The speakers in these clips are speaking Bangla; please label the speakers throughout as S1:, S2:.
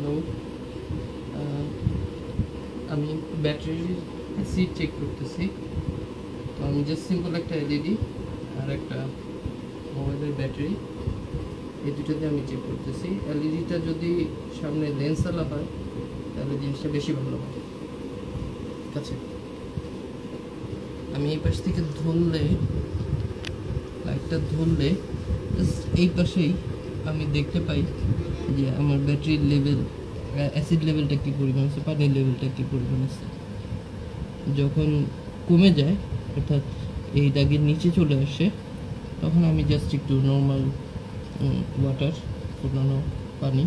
S1: নো, আমি ব্যাটারির অ্যাসিড চেক করতেছি। তো আমি জাস্ট সিম্পল একটা এলইডি আর একটা মোবাইলের ব্যাটারি, এই দুটোতে আমি চেক করতেছি। এলইডিটা যদি সামনে লেন্সওয়ালা হয় তাহলে জিনিসটা বেশি ভালো হয়। ঠিক আছে, আমি এই পাশ থেকে ধরলে, লাইটটা ধরলে এই পাশেই আমি দেখতে পাই যে আমার ব্যাটারির লেভেল, অ্যাসিড লেভেলটা কী পরিমাণ আছে, পানির লেভেলটা কী পরিমাণ আছে। যখন কমে যায় অর্থাৎ এই দাগের নিচে চলে আসে, তখন আমি জাস্ট একটু নর্মাল ওয়াটার, ফুটানো পানি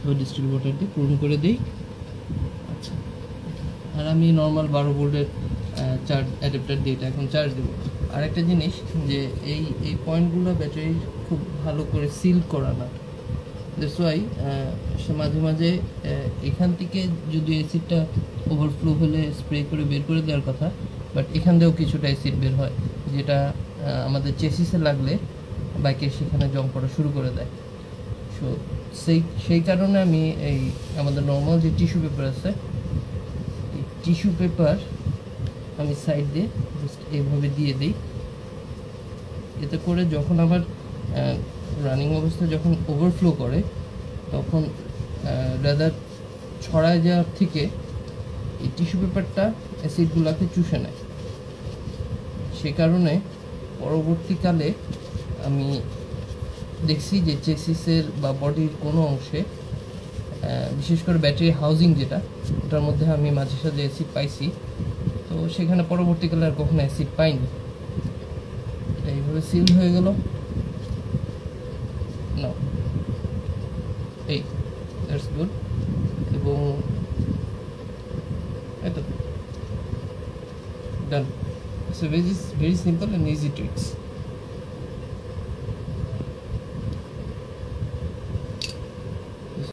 S1: বা ডিস্টিল ওয়াটার দিয়ে পূরণ করে দিই। আচ্ছা, আর আমি নর্মাল 12 ভোল্টের চার্জ অ্যাডাপ্টার দিয়ে এটা এখন চার্জ দেবো। আর একটা জিনিস যে এই পয়েন্টগুলো ব্যাটারির খুব ভালো করে সিল করা না, দ্যাটস ওয়াই সে মাঝে মাঝে এখান থেকে যদি অ্যাসিডটা ওভারফ্লো হলে স্প্রে করে বের করে দেওয়ার কথা, বাট এখান থেকেও কিছুটা অ্যাসিড বের হয়, যেটা আমাদের চেসিসে লাগলে বাইকের সেখানে জং পড়া শুরু করে দেয়। সো সেই কারণে আমি এই আমাদের নর্মাল যে টিস্যু পেপার আছে, এই টিস্যু পেপার আমি সাইড দিয়ে জাস্ট এইভাবে দিয়ে দিই। এতে করে যখন আমার রানিং অবস্থায় যখন ওভারফ্লো করে, তখন রাদার ছড়ায় যাওয়ার থেকে এই টিস্যু পেপারটা অ্যাসিডগুলোকে চুষে নেয়। সে কারণে পরবর্তীকালে আমি দেখছি যে চেসিসের বা বডির কোনো অংশে, বিশেষ করে ব্যাটারি হাউজিং যেটা, ওটার মধ্যে আমি মাঝে সাঝে অ্যাসিড পাইছি। তো সেখানে পরবর্তীকালে আর কখনো অ্যাসিড পাইনি। এইভাবে সিল হয়ে গেল। না, এই দ্যাটস গুড। এবং এত done. So very simple and easy tricks.